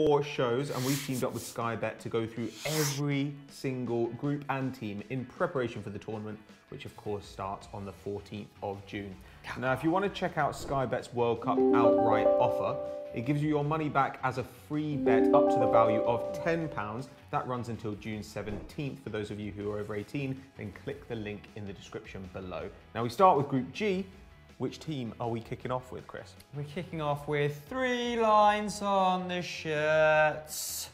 4 shows, and we've teamed up with Sky Bet to go through every single group and team in preparation for the tournament, which of course starts on the 14th of June. Now, if you want to check out Sky Bet's World Cup outright offer, it gives you your money back as a free bet up to the value of £10. That runs until June 17th. For those of you who are over 18, then click the link in the description below. Now we start with Group G. Which team are we kicking off with, Chris? We're kicking off with 3 lines on the shirts.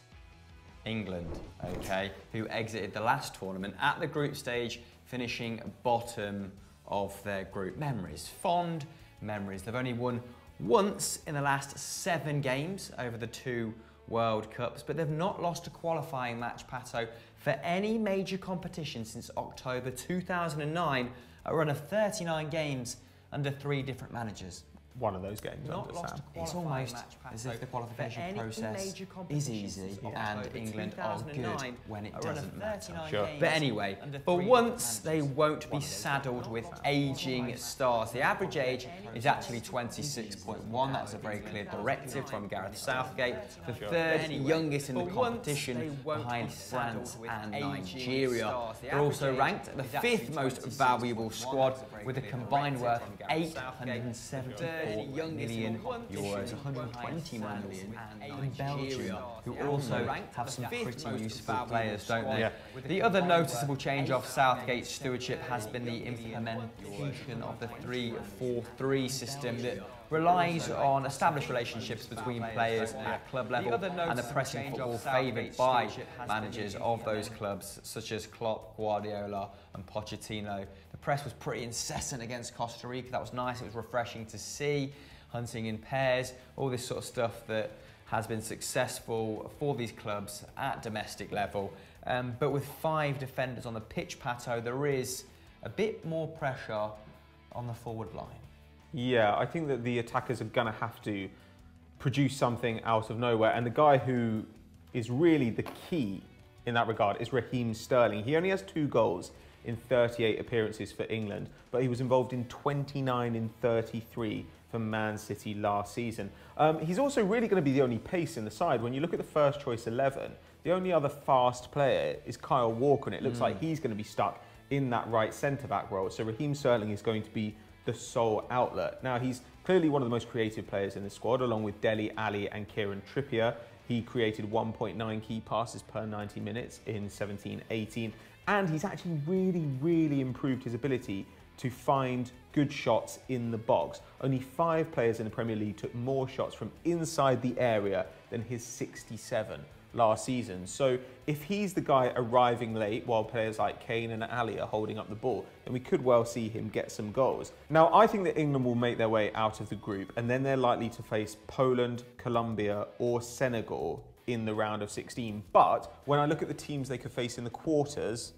England, okay, who exited the last tournament at the group stage, finishing bottom of their group. Memories, fond memories. They've only won once in the last 7 games over the 2 World Cups, but they've not lost a qualifying match, Pato, for any major competition since October 2009, a run of 39 games under 3 different managers. One of those games. Not lost a it's almost as if the qualification process is easy and England are good when it doesn't matter. Sure. But anyway, for once they won't be saddled with ageing stars. The average age is actually 26.1. That's a very clear directive from Gareth Southgate. The 3rd youngest in the competition behind France and Nigeria. They're also ranked the 5th most valuable squad with a combined worth of €874 million, 120 million, and Belgium, who also have some pretty useful players, don't they? Yeah. The other noticeable change of Southgate's stewardship has been the implementation of the 3-4-3 system that relies on established relationships between players at club level and the pressing football favoured by managers of those clubs, such as Klopp, Guardiola and Pochettino. The press was pretty incessant against Costa Rica. That was nice. It was refreshing to see. Hunting in pairs, all this sort of stuff that has been successful for these clubs at domestic level. But with 5 defenders on the pitch, Pato, there is a bit more pressure on the forward line. Yeah, I think that the attackers are going to have to produce something out of nowhere. And the guy who is really the key in that regard is Raheem Sterling. He only has 2 goals in 38 appearances for England, but he was involved in 29 in 33 for Man City last season. He's also really going to be the only pace in the side. When you look at the first choice 11, the only other fast player is Kyle Walker, and it looks like he's going to be stuck in that right centre-back role. So Raheem Sterling is going to be the sole outlet. Now, he's clearly one of the most creative players in the squad, along with Dele Alli and Kieran Trippier. He created 1.9 key passes per 90 minutes in 17-18, and he's actually really improved his ability to find good shots in the box. Only 5 players in the Premier League took more shots from inside the area than his 67 last season. So if he's the guy arriving late while players like Kane and Ali are holding up the ball, then we could well see him get some goals. Now, I think that England will make their way out of the group, and then they're likely to face Poland, Colombia or Senegal in the round of 16. But when I look at the teams they could face in the quarters,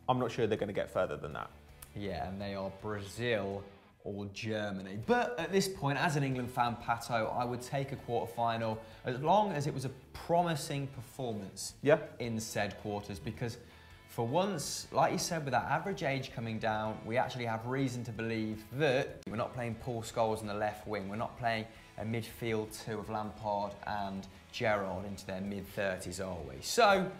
I'm not sure they're going to get further than that. Yeah, and they are Brazil or Germany. But at this point, as an England fan, Pato, I would take a quarter-final as long as it was a promising performance in said quarters, because for once, like you said, with that average age coming down, we actually have reason to believe that we're not playing Paul Scholes in the left wing. We're not playing a midfield 2 of Lampard and Gerrard into their mid-30s, are we? So,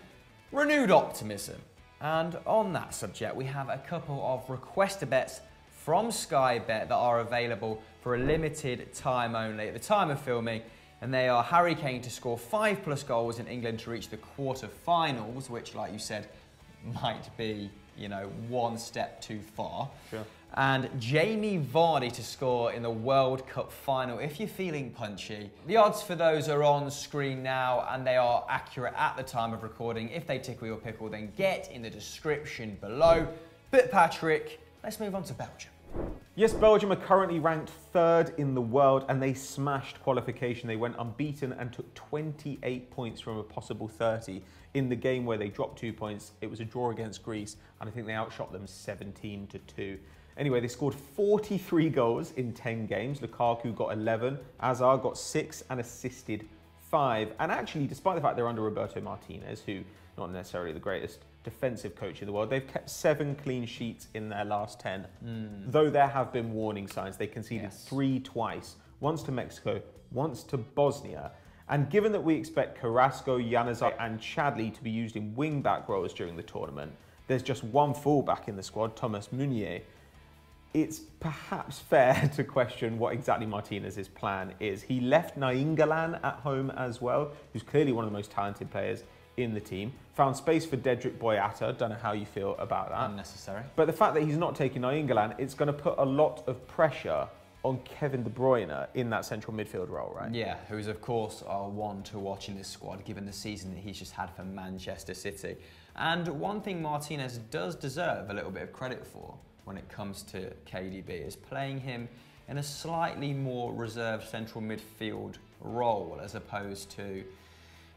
renewed optimism. And on that subject, we have a couple of requester bets from Sky Bet that are available for a limited time only at the time of filming, and they are Harry Kane to score 5+ goals in England to reach the quarter-finals, which, like you said, might be, you know, one step too far. Sure. And Jamie Vardy to score in the World Cup final if you're feeling punchy. The odds for those are on screen now, and they are accurate at the time of recording. If they tickle your pickle, then get in the description below. But Patrick, let's move on to Belgium. Yes, Belgium are currently ranked 3rd in the world, and they smashed qualification. They went unbeaten and took 28 points from a possible 30 in the game where they dropped 2 points. It was a draw against Greece, and I think they outshot them 17-2. Anyway, they scored 43 goals in 10 games. Lukaku got 11, Hazard got 6 and assisted 5. And actually, despite the fact they're under Roberto Martinez, who not necessarily the greatest defensive coach in the world, they've kept 7 clean sheets in their last 10. Though there have been warning signs. They conceded 3 twice, once to Mexico, once to Bosnia. And given that we expect Carrasco, Januzaj and Chadli to be used in wing-back roles during the tournament, there's just one full-back in the squad, Thomas Meunier. It's perhaps fair to question what exactly Martinez's plan is. He left Nainggolan at home as well, who's clearly one of the most talented players in the team. Found space for Dedrick Boyata. Don't know how you feel about that. Unnecessary. But the fact that he's not taking Nainggolan, it's going to put a lot of pressure on Kevin De Bruyne in that central midfield role, right? Yeah, who's of course our one to watch in this squad, given the season that he's just had for Manchester City. And one thing Martinez does deserve a little bit of credit for when it comes to KDB is playing him in a slightly more reserved central midfield role as opposed to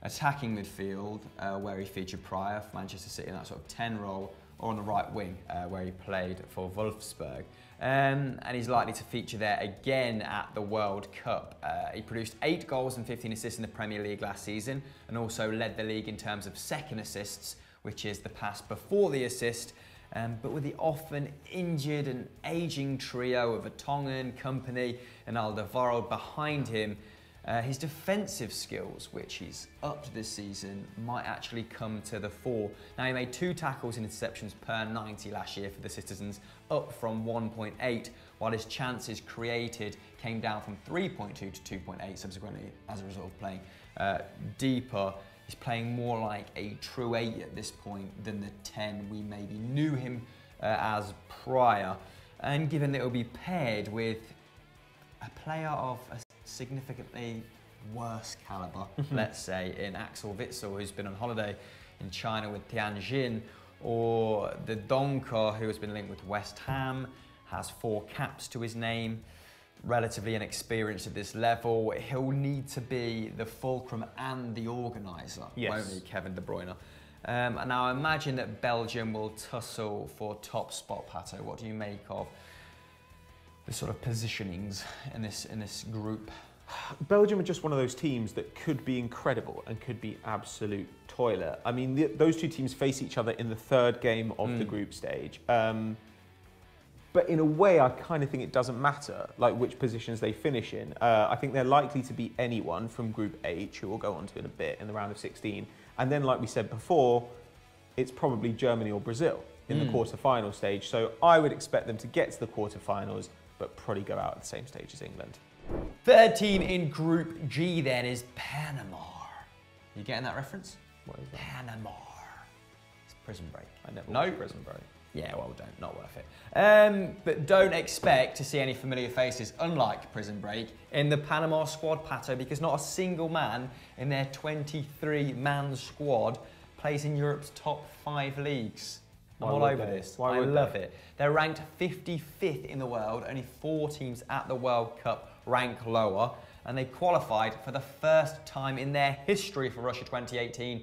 attacking midfield where he featured prior for Manchester City in that sort of 10 role, or on the right wing where he played for Wolfsburg. And he's likely to feature there again at the World Cup. He produced 8 goals and 15 assists in the Premier League last season and also led the league in terms of second assists, which is the pass before the assist. But with the often injured and ageing trio of Vertonghen, Kompany and Alderweireld behind him, his defensive skills, which he's upped this season, might actually come to the fore. Now, he made 2 tackles and interceptions per 90 last year for the Citizens, up from 1.8, while his chances created came down from 3.2 to 2.8 subsequently as a result of playing deeper. He's playing more like a true 8 at this point than the 10 we maybe knew him as prior. And given that it will be paired with a player of a significantly worse calibre, let's say, in Axel Witsel, who's been on holiday in China with Tianjin, or the Donker, who has been linked with West Ham, has 4 caps to his name, relatively inexperienced at this level. He'll need to be the fulcrum and the organiser, won't he, Kevin De Bruyne? And now I imagine that Belgium will tussle for top spot, Pato. What do you make of the sort of positionings in this group? Belgium are just one of those teams that could be incredible and could be absolute toilet. I mean, those 2 teams face each other in the 3rd game of the group stage. But in a way, I kind of think it doesn't matter, like which positions they finish in. I think they're likely to be anyone from Group H, who we'll go on to in a bit, in the round of 16. And then, like we said before, it's probably Germany or Brazil in the quarter-final stage. So I would expect them to get to the quarter-finals, but probably go out at the same stage as England. 3rd team in Group G then is Panama. You getting that reference? What is that? Panama. It's Prison Break. I never watched Prison Break. Yeah, well, not worth it. But don't expect to see any familiar faces, unlike Prison Break, in the Panama squad, Pato, because not a single man in their 23-man squad plays in Europe's top 5 leagues. I'm all over this. I love it. They're ranked 55th in the world. Only 4 teams at the World Cup rank lower, and they qualified for the first time in their history for Russia 2018